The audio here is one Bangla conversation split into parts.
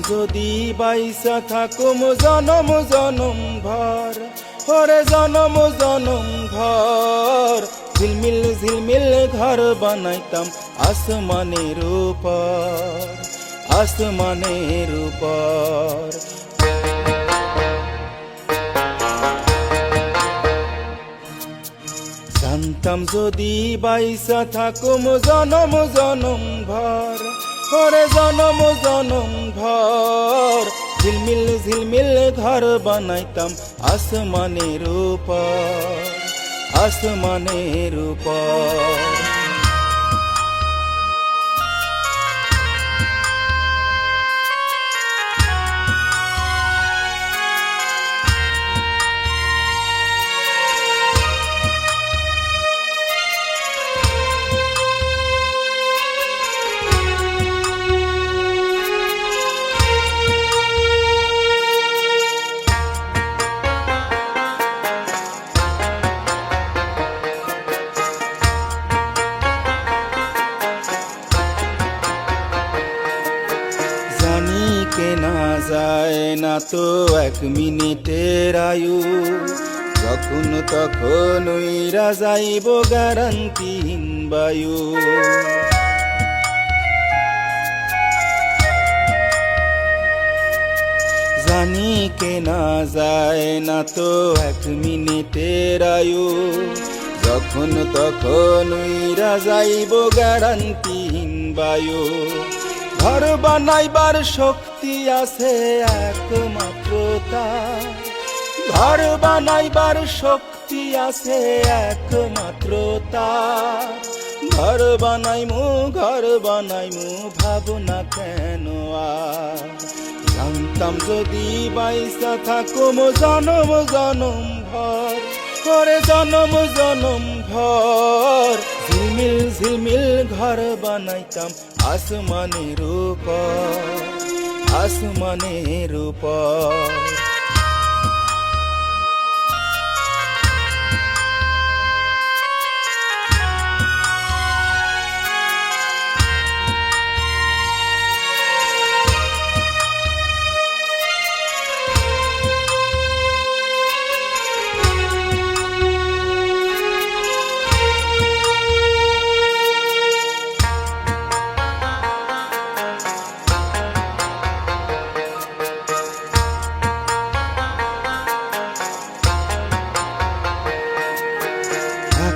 যদি বাইসা থাকুম জনম জনম ভর, ওরে জনম জনম ভর, ঝিলমিল ঝিলমিল ঘর বানাইতাম আসমানের উপর, আসমানের উপর। জানতাম যদি বাইসা থাকুম জনম জনম ভর, ওরে জনম জনম ভর, ঝিলমিল ঝিলমিল ঘর বানাইতাম আসমানের উপর, আসমানের উপর। কেনা যায় না তো এক মিনিটের আয়ু, যখন তখন উইরা যাইব গ্যারান্টিহীন বায়ু। জানি কেনা যায় না তো এক মিনিটের আয়ু, যখন তখন উইরা যাইব গ্যারান্টিহীন বায়ু। ঘর বানাইবার শক্তি আছে একমাত্র তার, ঘর বানাইবার শক্তি আছে একমাত্র তার। ঘর বানাইমু ভাবনা কেন আর। জানতাম যদি বাইসা থাকুম জনম জনম ভর, করে জনম জনম ভর, ঝিলমিল ঝিলমিল ঘর বানাইতাম আসমানের উপর, আসমানের উপর।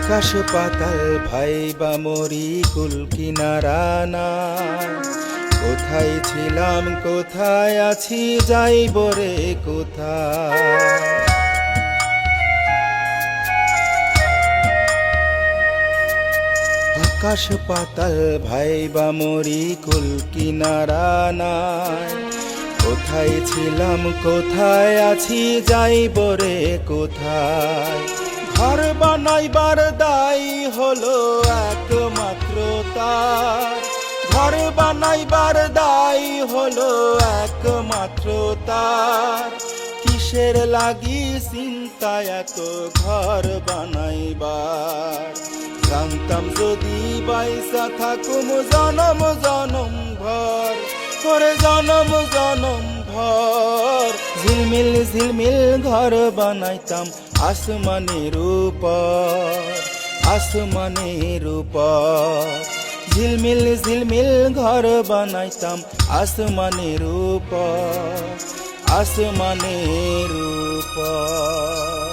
আকাশ পাতাল ভাইবা মরি কুল কিনারা না, কোথায় ছিলাম কোথায় আছি যাইব রে কোথায়। আকাশ পাতাল ভাইবা মরি কুল কিনারা নাই, কোথায় ছিলাম কোথায় আছি যাইব রে কোথায়। ঘর বানাইবার দায় হলো একমাত্র তার, ঘর বানাইবার দায় হলো একমাত্র তার। কিসের লাগি চিন্তা এত ঘর বানাইবার, জানতাম যদি বাইসা থাকুম জনম জনম ভর, করে জনম জনম ভর, ঝিলমিল ঝিলমিল ঘর বানাইতাম আসমানের উপর, আসমানের উপর। ঝিলমিল ঝিলমিল ঘর বানাইতাম আসমানের উপর, আসমানের উপর।